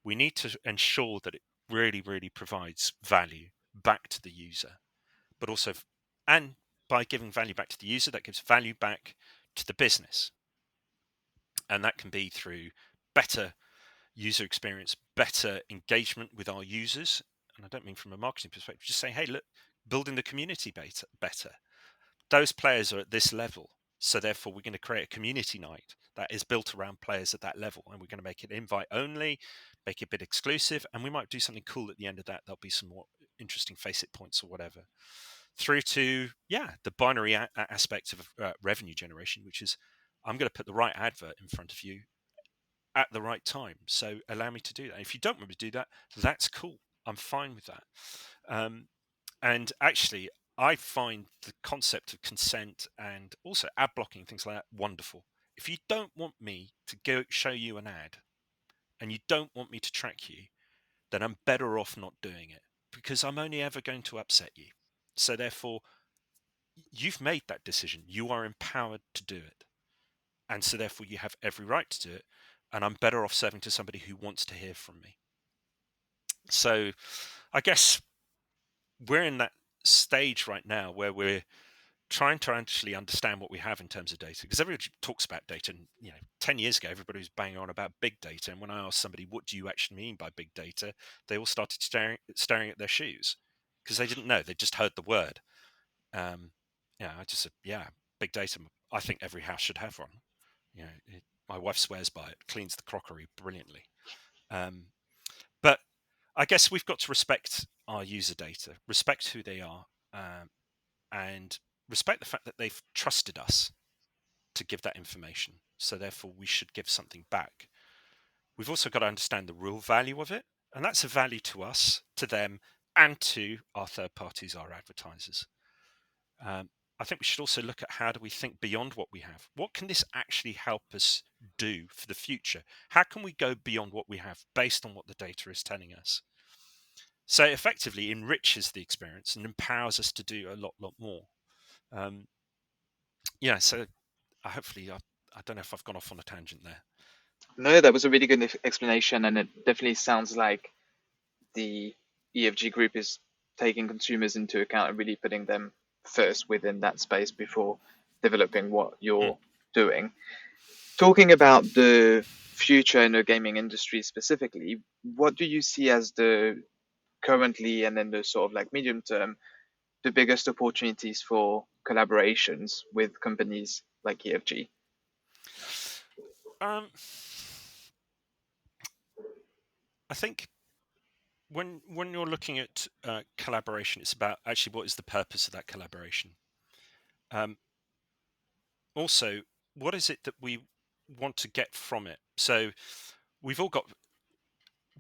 we need to ensure that it really, really provides value back to the user, but also, and by giving value back to the user, that gives value back to the business. And that can be through better user experience, better engagement with our users. And I don't mean from a marketing perspective, just saying, hey, look, building the community better. Those players are at this level. So therefore, we're going to create a community night that is built around players at that level. And we're going to make it invite only, make it a bit exclusive. And we might do something cool at the end of that. There'll be some more interesting FACEIT points or whatever. Through to, the binary aspect of revenue generation, which is I'm going to put the right advert in front of you at the right time. So allow me to do that. If you don't want me to do that, that's cool. I'm fine with that. And actually, I find the concept of consent and also ad blocking, things like that, wonderful. If you don't want me to go show you an ad and you don't want me to track you, then I'm better off not doing it, because I'm only ever going to upset you. So therefore, you've made that decision. You are empowered to do it. And so therefore, you have every right to do it. And I'm better off serving to somebody who wants to hear from me. So I guess we're in that stage right now where we're trying to actually understand what we have in terms of data, because everybody talks about data, and 10 years ago everybody was banging on about big data, and when I asked somebody what do you actually mean by big data, they all started staring at their shoes, because they didn't know. They just heard the word. I just said, big data, I think every house should have one. My wife swears by it, cleans the crockery brilliantly. But I guess we've got to respect our user data, respect who they are, and respect the fact that they've trusted us to give that information. So therefore, we should give something back. We've also got to understand the real value of it. And that's a value to us, to them, and to our third parties, our advertisers. I think we should also look at how do we think beyond what we have? What can this actually help us do for the future? How can we go beyond what we have based on what the data is telling us? So it effectively enriches the experience and empowers us to do a lot more. So hopefully, I don't know if I've gone off on a tangent there. No, that was a really good explanation, and it definitely sounds like the EFG group is taking consumers into account and really putting them first within that space before developing what you're doing. Talking about the future in the gaming industry specifically, what do you see as the currently and then the sort of like medium term, the biggest opportunities for collaborations with companies like EFG? I think when you're looking at collaboration, it's about actually what is the purpose of that collaboration. Also, what is it that we want to get from it? So we've all got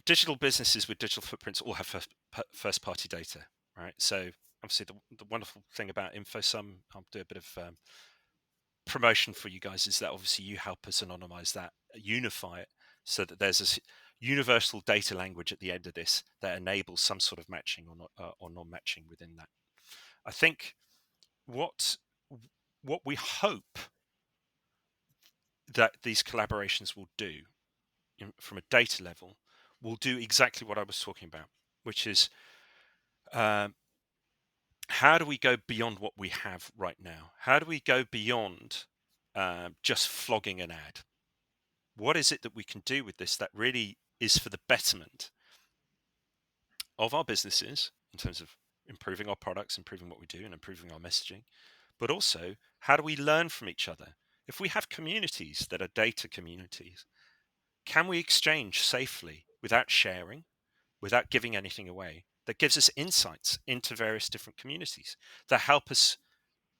digital businesses with digital footprints all have first party data, right? So obviously the wonderful thing about InfoSum, I'll do a bit of promotion for you guys, is that obviously you help us anonymize that, unify it, so that there's a universal data language at the end of this that enables some sort of matching or non-matching within that. I think what we hope that these collaborations will do from a data level will do exactly what I was talking about, which is how do we go beyond what we have right now? How do we go beyond just flogging an ad? What is it that we can do with this that really is for the betterment of our businesses in terms of improving our products, improving what we do, and improving our messaging? But also, how do we learn from each other? If we have communities that are data communities, can we exchange safely without sharing, without giving anything away? That gives us insights into various different communities that help us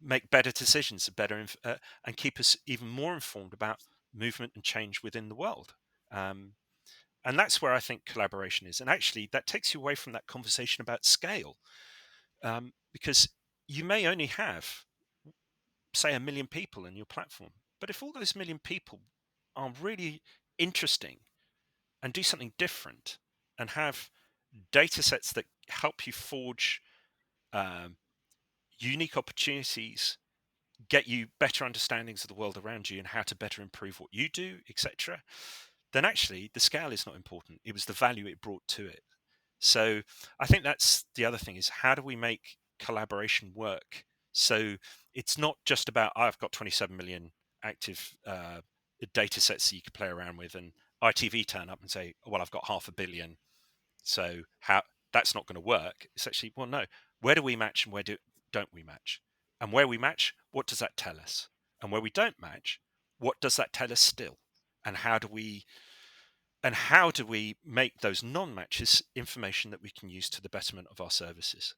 make better decisions, and keep us even more informed about movement and change within the world. And that's where I think collaboration is. And actually, that takes you away from that conversation about scale, because you may only have, say, 1 million people in your platform. But if all those 1 million people are really interesting and do something different and have data sets that help you forge unique opportunities, get you better understandings of the world around you and how to better improve what you do, etc., then actually the scale is not important. It was the value it brought to it. So I think that's the other thing, is how do we make collaboration work? So it's not just about, I've got 27 million active data sets that you can play around with, and ITV turn up and say, well, I've got 500 million. So how that's not going to work. It's actually, well, no, where do we match and where don't we match? And where we match, what does that tell us? And where we don't match, what does that tell us still? And how do we make those non-matches information that we can use to the betterment of our services?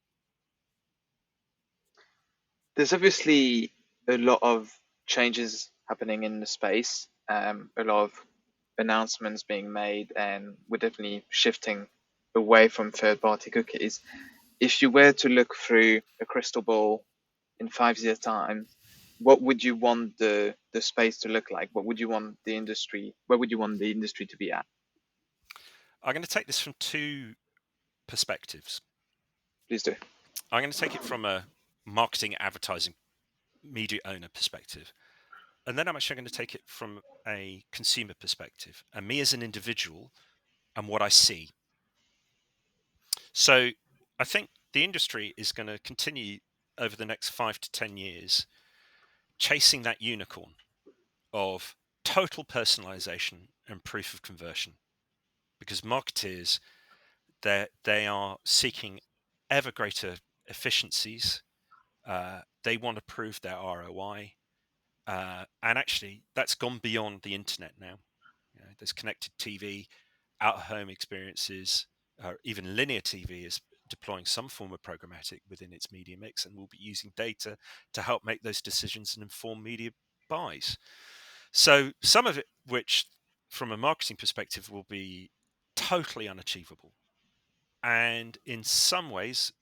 There's obviously a lot of changes happening in the space, a lot of announcements being made, and we're definitely shifting away from third-party cookies. If you were to look through a crystal ball in 5 years' time, what would you want the space to look like? What would you want the industry? Where would you want the industry to be at? I'm going to take this from two perspectives. Please do. I'm going to take it from a marketing, advertising, media owner perspective. And then I'm actually going to take it from a consumer perspective and me as an individual and what I see. So I think the industry is going to continue over the next 5 to 10 years chasing that unicorn of total personalization and proof of conversion, because marketeers, they are seeking ever greater efficiencies. They want to prove their ROI, and actually that's gone beyond the internet now. There's connected TV, out-of-home experiences, even linear TV is deploying some form of programmatic within its media mix, and will be using data to help make those decisions and inform media buys. So some of it, which from a marketing perspective will be totally unachievable, and in some ways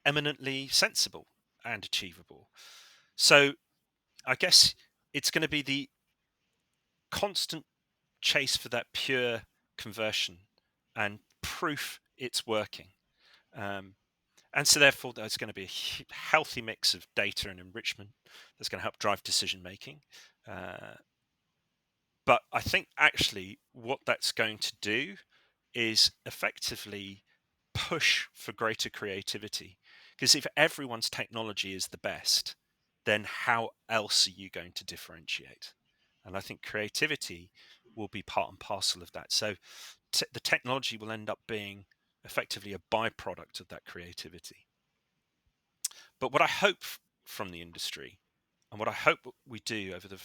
eminently sensible and achievable. So I guess it's going to be the constant chase for that pure conversion and proof it's working. And so therefore there's going to be a healthy mix of data and enrichment that's going to help drive decision making. But I think actually what that's going to do is effectively push for greater creativity. Because if everyone's technology is the best, then how else are you going to differentiate? And I think creativity will be part and parcel of that. So the technology will end up being effectively a byproduct of that creativity. But what I hope from the industry, and what I hope we do over the,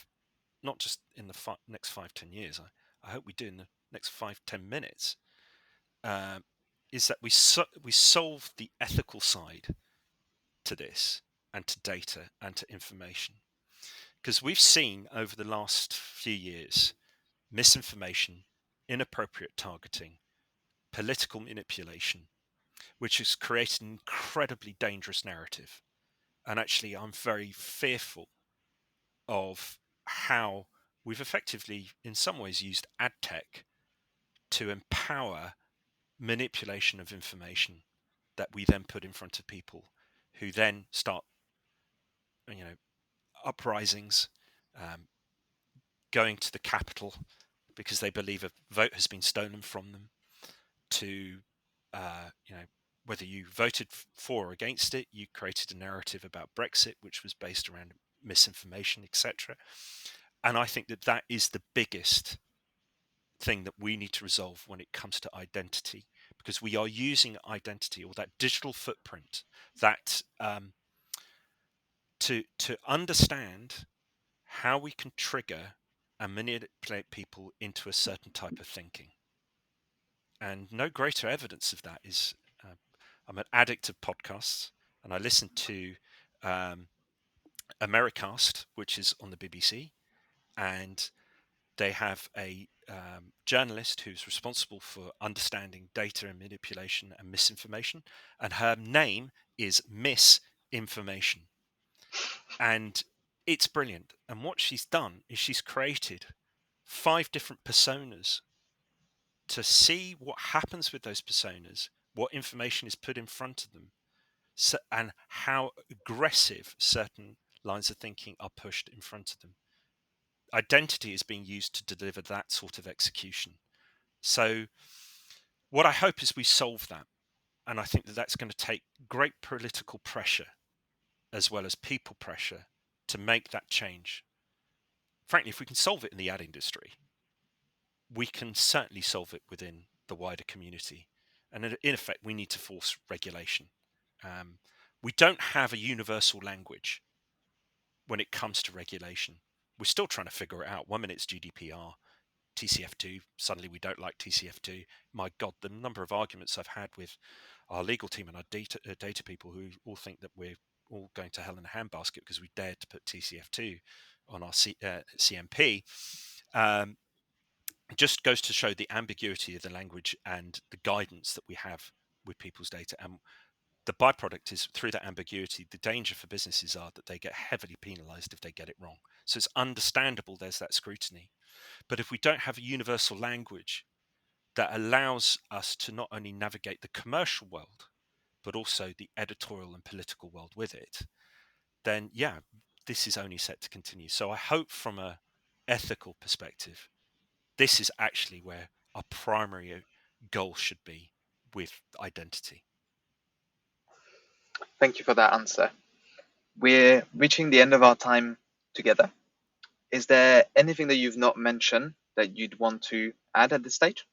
not just in the next 5-10 years, I hope we do in the next 5-10 minutes, is that we solve the ethical side to this, and to data, and to information. Because we've seen over the last few years misinformation, inappropriate targeting, political manipulation, which has created an incredibly dangerous narrative. And actually, I'm very fearful of how we've effectively, in some ways, used ad tech to empower manipulation of information that we then put in front of people, who then start, uprisings, going to the Capitol because they believe a vote has been stolen from them, to whether you voted for or against it, you created a narrative about Brexit, which was based around misinformation, etc. And I think that that is the biggest thing that we need to resolve when it comes to identity, because we are using identity, or that digital footprint, that to understand how we can trigger and manipulate people into a certain type of thinking. And no greater evidence of that is I'm an addict of podcasts, and I listen to Americast, which is on the BBC, and they have a journalist who's responsible for understanding data and manipulation and misinformation, and her name is Misinformation, and it's brilliant. And what she's done is she's created 5 different personas to see what happens with those personas, what information is put in front of them, and how aggressive certain lines of thinking are pushed in front of them. Identity is being used to deliver that sort of execution. So what I hope is we solve that. And I think that that's going to take great political pressure as well as people pressure to make that change. Frankly, if we can solve it in the ad industry, we can certainly solve it within the wider community. And in effect, we need to force regulation. We don't have a universal language when it comes to regulation. We're still trying to figure it out. 1 minute it's GDPR, TCF2, suddenly we don't like TCF2. My God, the number of arguments I've had with our legal team and our data people who all think that we're all going to hell in a handbasket because we dared to put TCF2 on our CMP. It just goes to show the ambiguity of the language and the guidance that we have with people's data. And the byproduct is, through that ambiguity, the danger for businesses are that they get heavily penalized if they get it wrong. So it's understandable there's that scrutiny. But if we don't have a universal language that allows us to not only navigate the commercial world, but also the editorial and political world with it, then yeah, this is only set to continue. So I hope from a ethical perspective, this is actually where our primary goal should be with identity. Thank you for that answer. We're reaching the end of our time together. Is there anything that you've not mentioned that you'd want to add at this stage?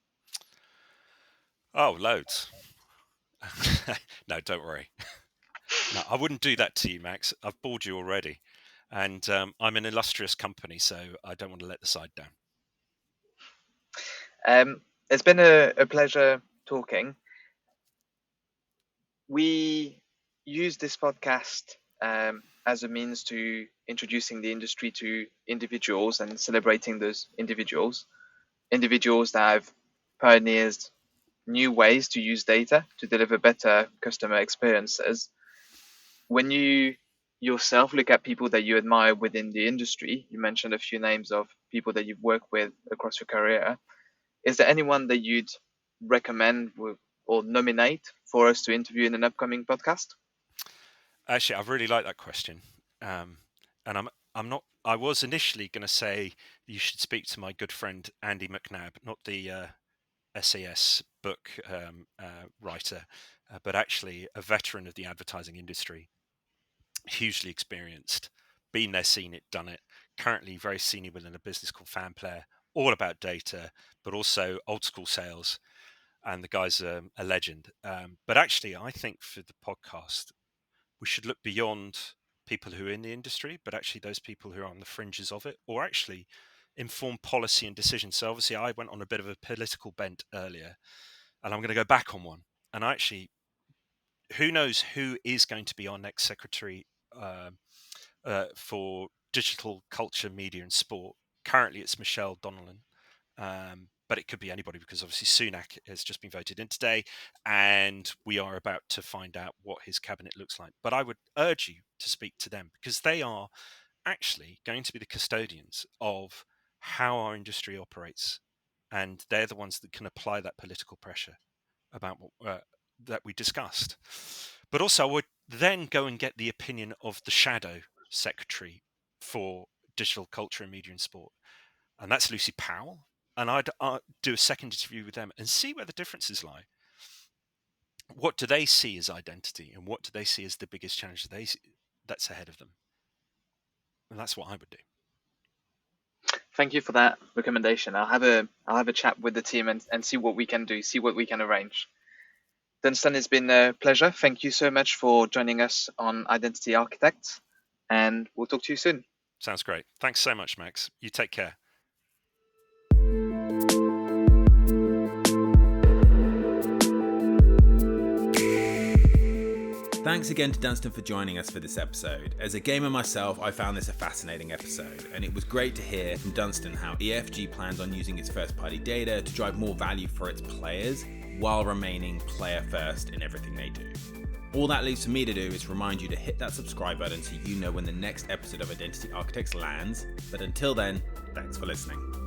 Oh, loads. No, don't worry. No, I wouldn't do that to you, Max. I've bored you already. And I'm an illustrious company, so I don't want to let the side down. It's been a pleasure talking. We use this podcast as a means to introducing the industry to individuals and celebrating those individuals that have pioneered new ways to use data to deliver better customer experiences. When you yourself look at people that you admire within the industry, you mentioned a few names of people that you've worked with across your career. Is there anyone that you'd recommend or nominate for us to interview in an upcoming podcast? Actually, I really like that question, and I'm not. I was initially going to say you should speak to my good friend Andy McNabb, not the SAS book writer, but actually a veteran of the advertising industry, hugely experienced, been there, seen it, done it. Currently, very senior within a business called Fanplayer, all about data, but also old school sales. And the guy's a legend. But actually, I think for the podcast, we should look beyond people who are in the industry, but actually those people who are on the fringes of it, or actually inform policy and decisions. So obviously I went on a bit of a political bent earlier, and I'm going to go back on one. And actually, who knows who is going to be our next secretary for digital culture, media and sport. Currently it's Michelle Donnellan. But it could be anybody, because obviously Sunak has just been voted in today, and we are about to find out what his cabinet looks like. But I would urge you to speak to them, because they are actually going to be the custodians of how our industry operates, and they're the ones that can apply that political pressure about what that we discussed. But also I would then go and get the opinion of the shadow secretary for digital culture and media and sport. and that's Lucy Powell. And I'd do a second interview with them and see where the differences lie. What do they see as identity, and what do they see as the biggest challenge that's ahead of them? And that's what I would do. Thank you for that recommendation. I'll have a chat with the team and see what we can do, see what we can arrange. Dunstan, it's been a pleasure. Thank you so much for joining us on Identity Architect, and we'll talk to you soon. Sounds great. Thanks so much, Max. You take care. Thanks again to Dunstan for joining us for this episode. As a gamer myself, I found this a fascinating episode, and it was great to hear from Dunstan how EFG plans on using its first-party data to drive more value for its players while remaining player first in everything they do. All that leaves for me to do is remind you to hit that subscribe button so you know when the next episode of Identity Architects lands. But until then, thanks for listening.